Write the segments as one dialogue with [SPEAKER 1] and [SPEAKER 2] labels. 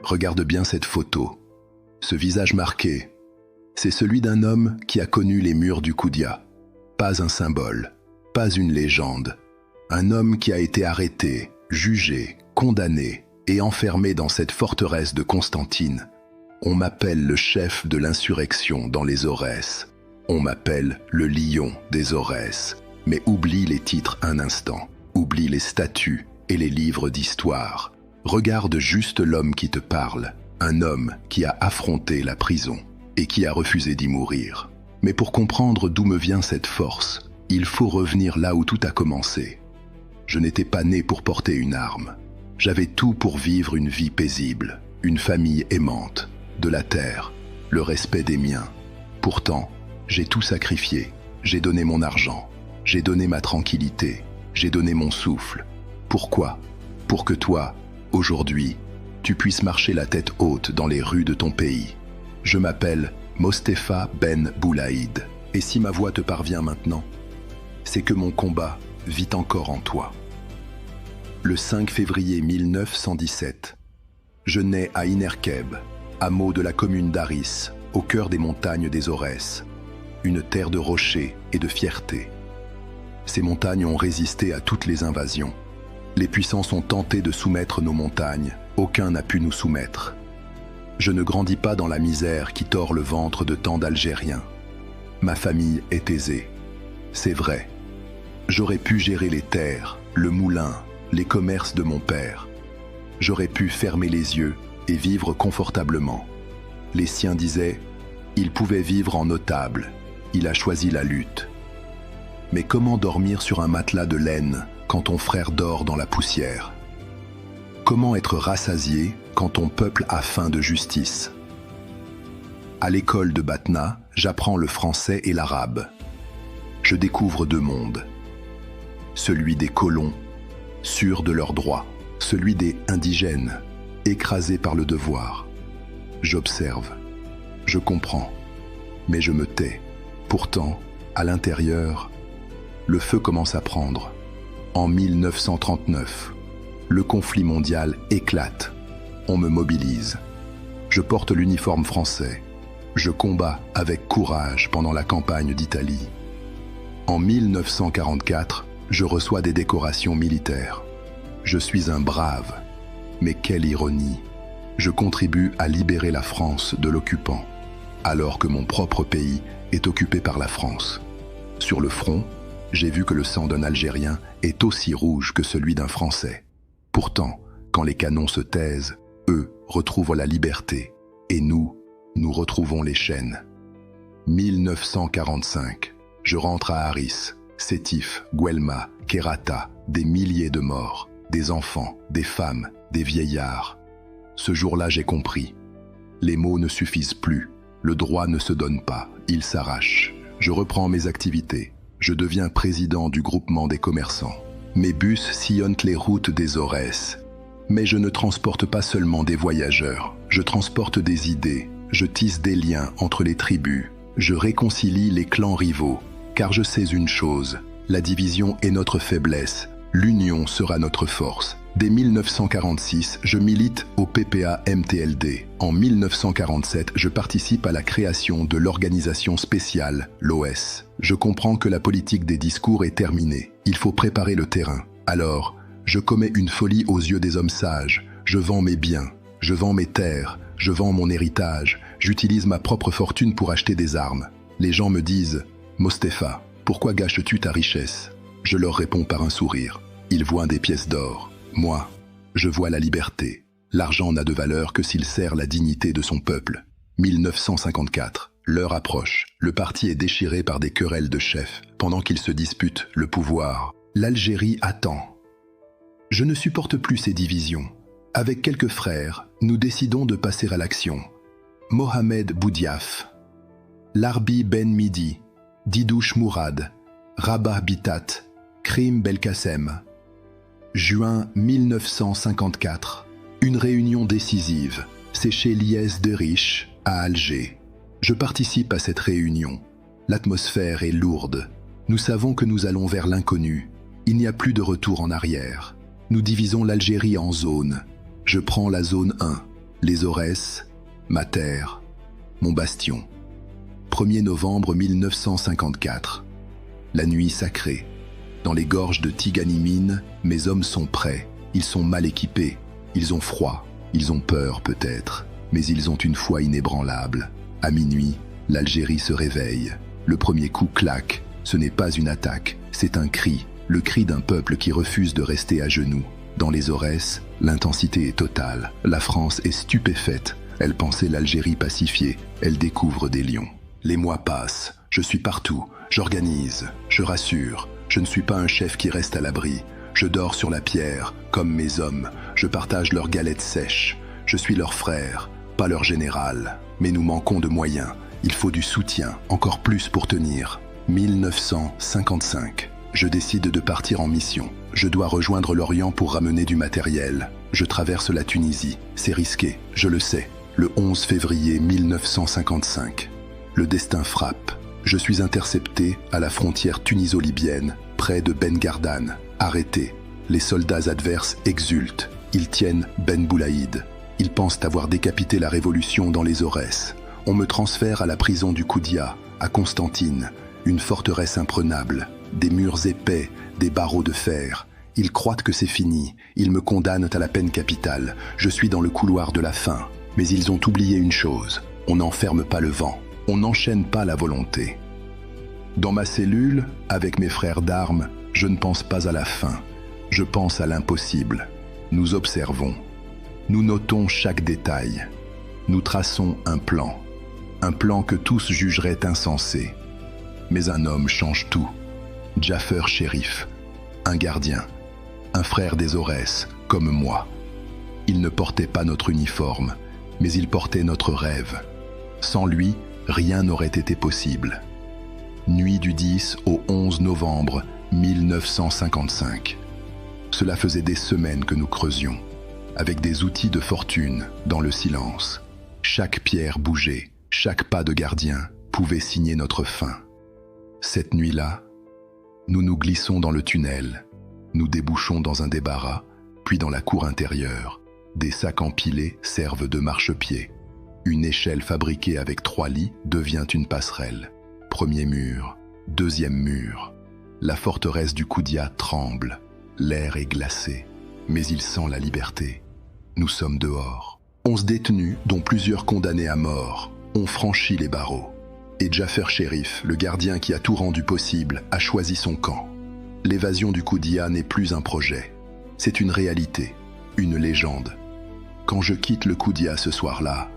[SPEAKER 1] Regarde bien cette photo. Ce visage marqué, c'est celui d'un homme qui a connu les murs du Koudia. Pas un symbole, pas une légende. Un homme qui a été arrêté, jugé, condamné et enfermé dans cette forteresse de Constantine. On m'appelle le chef de l'insurrection dans les Aurès. On m'appelle le lion des Aurès. Mais oublie les titres un instant. Oublie les statues et les livres d'histoire. Regarde juste l'homme qui te parle. Un homme qui a affronté la prison et qui a refusé d'y mourir. Mais pour comprendre d'où me vient cette force, il faut revenir là où tout a commencé. Je n'étais pas né pour porter une arme. J'avais tout pour vivre une vie paisible, une famille aimante, de la terre, le respect des miens. Pourtant, j'ai tout sacrifié. J'ai donné mon argent, j'ai donné ma tranquillité, j'ai donné mon souffle. Pourquoi? Pour que toi, aujourd'hui, tu puisses marcher la tête haute dans les rues de ton pays. Je m'appelle Mostefa Ben Boulaïd. Et si ma voix te parvient maintenant, c'est que mon combat vit encore en toi. Le 5 février 1917, je nais à Inerkeb, hameau de la commune d'Aris, au cœur des montagnes des Aurès, une terre de rochers et de fierté. Ces montagnes ont résisté à toutes les invasions. Les puissances ont tenté de soumettre nos montagnes, aucun n'a pu nous soumettre. Je ne grandis pas dans la misère qui tord le ventre de tant d'Algériens. Ma famille est aisée, c'est vrai. J'aurais pu gérer les terres, le moulin, les commerces de mon père. J'aurais pu fermer les yeux et vivre confortablement. Les siens disaient, il pouvait vivre en notable, il a choisi la lutte. Mais comment dormir sur un matelas de laine quand ton frère dort dans la poussière? Comment être rassasié quand ton peuple a faim de justice? À l'école de Batna, j'apprends le français et l'arabe. Je découvre deux mondes. Celui des colons, sûrs de leurs droits, celui des indigènes, écrasés par le devoir. J'observe, je comprends, mais je me tais. Pourtant, à l'intérieur, le feu commence à prendre. En 1939, le conflit mondial éclate. On me mobilise. Je porte l'uniforme français. Je combats avec courage pendant la campagne d'Italie. En 1944, je reçois des décorations militaires. Je suis un brave. Mais quelle ironie! Je contribue à libérer la France de l'occupant, alors que mon propre pays est occupé par la France. Sur le front, j'ai vu que le sang d'un Algérien est aussi rouge que celui d'un Français. Pourtant, quand les canons se taisent, eux retrouvent la liberté, et nous retrouvons les chaînes. 1945, je rentre à Aris, Sétif, Guelma, Kerata, des milliers de morts, des enfants, des femmes, des vieillards. Ce jour-là, j'ai compris. Les mots ne suffisent plus, le droit ne se donne pas, il s'arrache. Je reprends mes activités, je deviens président du groupement des commerçants. Mes bus sillonnent les routes des Aurès. Mais je ne transporte pas seulement des voyageurs, je transporte des idées, je tisse des liens entre les tribus, je réconcilie les clans rivaux, car je sais une chose, la division est notre faiblesse, l'union sera notre force. Dès 1946, je milite au PPA-MTLD. En 1947, je participe à la création de l'organisation spéciale, l'OS. Je comprends que la politique des discours est terminée. Il faut préparer le terrain. Alors, je commets une folie aux yeux des hommes sages. Je vends mes biens, je vends mes terres, je vends mon héritage. J'utilise ma propre fortune pour acheter des armes. Les gens me disent « Mostefa, pourquoi gâches-tu ta richesse ?» Je leur réponds par un sourire. Ils voient des pièces d'or. Moi, je vois la liberté. L'argent n'a de valeur que s'il sert la dignité de son peuple. 1954, l'heure approche. Le parti est déchiré par des querelles de chefs, pendant qu'ils se disputent le pouvoir. L'Algérie attend. Je ne supporte plus ces divisions. Avec quelques frères, nous décidons de passer à l'action. Mohamed Boudiaf, Larbi Ben Midi, Didouche Mourad, Rabah Bitat, Krim Belkacem. Juin 1954. Une réunion décisive. C'est chez Liès de Riche, à Alger. Je participe à cette réunion. L'atmosphère est lourde. Nous savons que nous allons vers l'inconnu. Il n'y a plus de retour en arrière. Nous divisons l'Algérie en zones. Je prends la zone 1. Les Aurès, ma terre, mon bastion. 1er novembre 1954. La nuit sacrée. Dans les gorges de Tiganimine, mes hommes sont prêts. Ils sont mal équipés. Ils ont froid. Ils ont peur peut-être. Mais ils ont une foi inébranlable. À minuit, l'Algérie se réveille. Le premier coup claque. Ce n'est pas une attaque, c'est un cri. Le cri d'un peuple qui refuse de rester à genoux. Dans les Aurès, l'intensité est totale. La France est stupéfaite. Elle pensait l'Algérie pacifiée. Elle découvre des lions. Les mois passent. Je suis partout. J'organise. Je rassure. Je ne suis pas un chef qui reste à l'abri. Je dors sur la pierre, comme mes hommes. Je partage leurs galettes sèches. Je suis leur frère, pas leur général. Mais nous manquons de moyens. Il faut du soutien, encore plus pour tenir. 1955. Je décide de partir en mission. Je dois rejoindre l'Orient pour ramener du matériel. Je traverse la Tunisie. C'est risqué, je le sais. Le 11 février 1955. Le destin frappe. Je suis intercepté à la frontière tuniso-libyenne, près de Ben Gardan. Arrêté. Les soldats adverses exultent. Ils tiennent Ben Boulaïd. Ils pensent avoir décapité la révolution dans les Aurès. On me transfère à la prison du Koudia, à Constantine. Une forteresse imprenable, des murs épais, des barreaux de fer. Ils croient que c'est fini, ils me condamnent à la peine capitale. Je suis dans le couloir de la faim. Mais ils ont oublié une chose, on n'enferme pas le vent, on n'enchaîne pas la volonté. Dans ma cellule, avec mes frères d'armes, je ne pense pas à la fin, je pense à l'impossible. Nous observons, nous notons chaque détail, nous traçons un plan que tous jugeraient insensé. Mais un homme change tout. Jaffer Chérif, un gardien, un frère des Aurès, comme moi. Il ne portait pas notre uniforme, mais il portait notre rêve. Sans lui, rien n'aurait été possible. Nuit du 10 au 11 novembre 1955. Cela faisait des semaines que nous creusions, avec des outils de fortune, dans le silence. Chaque pierre bougeait, chaque pas de gardien pouvait signer notre fin. Cette nuit-là, nous nous glissons dans le tunnel, nous débouchons dans un débarras, puis dans la cour intérieure. Des sacs empilés servent de marchepied. Une échelle fabriquée avec 3 lits devient une passerelle. Premier mur, deuxième mur. La forteresse du Koudia tremble. L'air est glacé, mais il sent la liberté. Nous sommes dehors. 11 détenus, dont plusieurs condamnés à mort, ont franchi les barreaux. Et Jaffer Chérif, le gardien qui a tout rendu possible, a choisi son camp. L'évasion du Koudia n'est plus un projet. C'est une réalité, une légende. Quand je quitte le Koudia ce soir-là,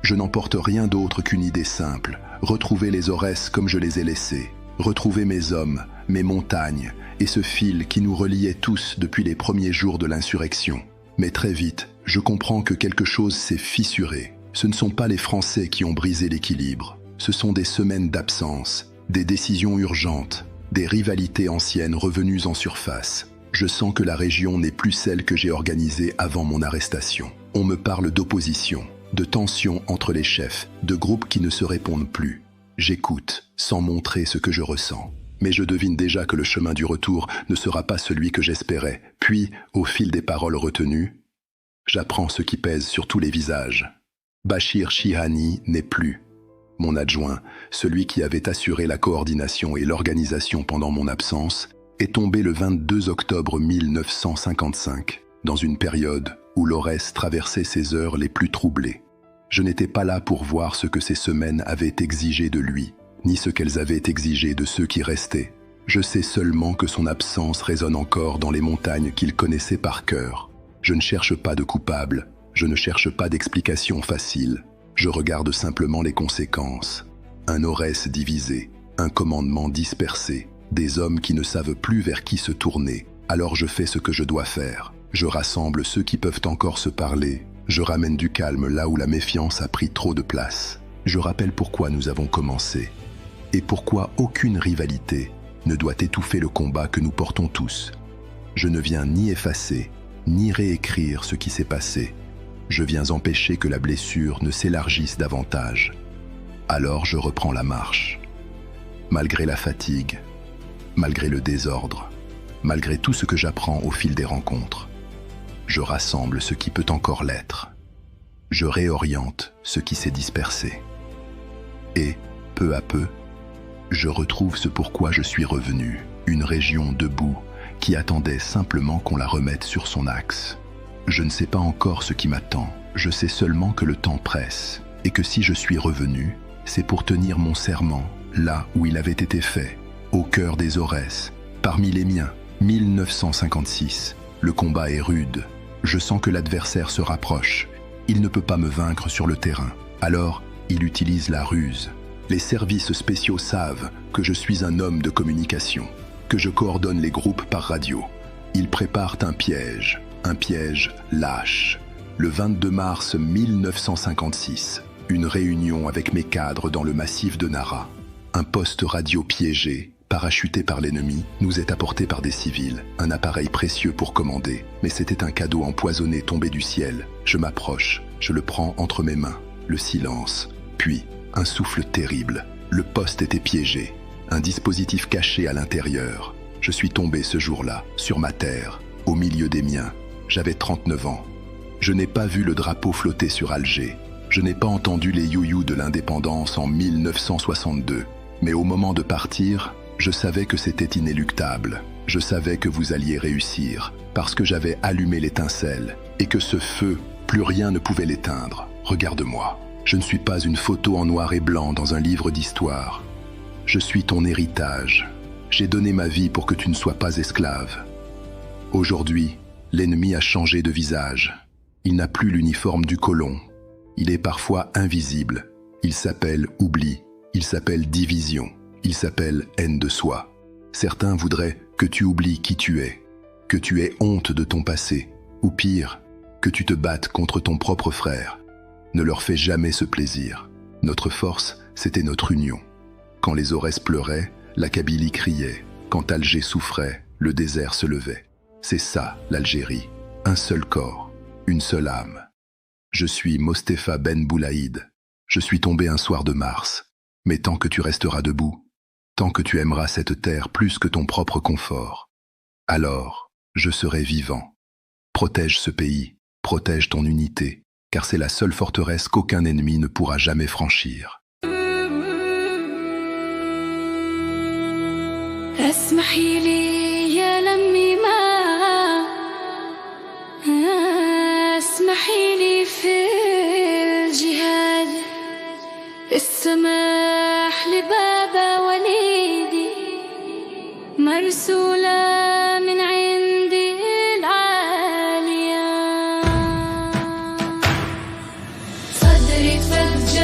[SPEAKER 1] je n'emporte rien d'autre qu'une idée simple, retrouver les Aurès comme je les ai laissés, retrouver mes hommes, mes montagnes, et ce fil qui nous reliait tous depuis les premiers jours de l'insurrection. Mais très vite, je comprends que quelque chose s'est fissuré. Ce ne sont pas les Français qui ont brisé l'équilibre. Ce sont des semaines d'absence, des décisions urgentes, des rivalités anciennes revenues en surface. Je sens que la région n'est plus celle que j'ai organisée avant mon arrestation. On me parle d'opposition, de tensions entre les chefs, de groupes qui ne se répondent plus. J'écoute, sans montrer ce que je ressens. Mais je devine déjà que le chemin du retour ne sera pas celui que j'espérais. Puis, au fil des paroles retenues, j'apprends ce qui pèse sur tous les visages. Bachir Chihani n'est plus. Mon adjoint, celui qui avait assuré la coordination et l'organisation pendant mon absence, est tombé le 22 octobre 1955, dans une période où l'Aurès traversait ses heures les plus troublées. Je n'étais pas là pour voir ce que ces semaines avaient exigé de lui, ni ce qu'elles avaient exigé de ceux qui restaient. Je sais seulement que son absence résonne encore dans les montagnes qu'il connaissait par cœur. Je ne cherche pas de coupable, je ne cherche pas d'explication facile. Je regarde simplement les conséquences. Un Aurès divisé, un commandement dispersé, des hommes qui ne savent plus vers qui se tourner. Alors je fais ce que je dois faire. Je rassemble ceux qui peuvent encore se parler. Je ramène du calme là où la méfiance a pris trop de place. Je rappelle pourquoi nous avons commencé. Et pourquoi aucune rivalité ne doit étouffer le combat que nous portons tous. Je ne viens ni effacer, ni réécrire ce qui s'est passé. Je viens empêcher que la blessure ne s'élargisse davantage. Alors je reprends la marche. Malgré la fatigue, malgré le désordre, malgré tout ce que j'apprends au fil des rencontres, je rassemble ce qui peut encore l'être. Je réoriente ce qui s'est dispersé. Et, peu à peu, je retrouve ce pourquoi je suis revenu, une région debout qui attendait simplement qu'on la remette sur son axe. Je ne sais pas encore ce qui m'attend, je sais seulement que le temps presse, et que si je suis revenu, c'est pour tenir mon serment, là où il avait été fait, au cœur des Aurès, parmi les miens. 1956, le combat est rude. Je sens que l'adversaire se rapproche. Il ne peut pas me vaincre sur le terrain. Alors, il utilise la ruse. Les services spéciaux savent que je suis un homme de communication, que je coordonne les groupes par radio. Ils préparent un piège lâche. Le 22 mars 1956, une réunion avec mes cadres dans le massif de Nara. Un poste radio piégé, parachuté par l'ennemi, nous est apporté par des civils, un appareil précieux pour commander, mais c'était un cadeau empoisonné tombé du ciel. Je m'approche, je le prends entre mes mains, le silence, puis un souffle terrible. Le poste était piégé, un dispositif caché à l'intérieur. Je suis tombé ce jour-là, sur ma terre, au milieu des miens. J'avais 39 ans. Je n'ai pas vu le drapeau flotter sur Alger. Je n'ai pas entendu les you-you de l'indépendance en 1962. Mais au moment de partir, je savais que c'était inéluctable. Je savais que vous alliez réussir, parce que j'avais allumé l'étincelle, et que ce feu, plus rien ne pouvait l'éteindre. Regarde-moi. Je ne suis pas une photo en noir et blanc dans un livre d'histoire. Je suis ton héritage. J'ai donné ma vie pour que tu ne sois pas esclave. Aujourd'hui, l'ennemi a changé de visage. Il n'a plus l'uniforme du colon. Il est parfois invisible. Il s'appelle oubli. Il s'appelle division. Il s'appelle haine de soi. Certains voudraient que tu oublies qui tu es, que tu aies honte de ton passé, ou pire, que tu te battes contre ton propre frère. Ne leur fais jamais ce plaisir. Notre force, c'était notre union. Quand les Aurès pleuraient, la Kabylie criait. Quand Alger souffrait, le désert se levait. C'est ça, l'Algérie. Un seul corps, une seule âme. Je suis Mostefa Ben Boulaïd. Je suis tombé un soir de mars. Mais tant que tu resteras debout, tant que tu aimeras cette terre plus que ton propre confort, alors je serai vivant. Protège ce pays, protège ton unité, car c'est la seule forteresse qu'aucun ennemi ne pourra jamais franchir.
[SPEAKER 2] السماح لبابا وليدي مرسولة من عندي العالية صدري فجأة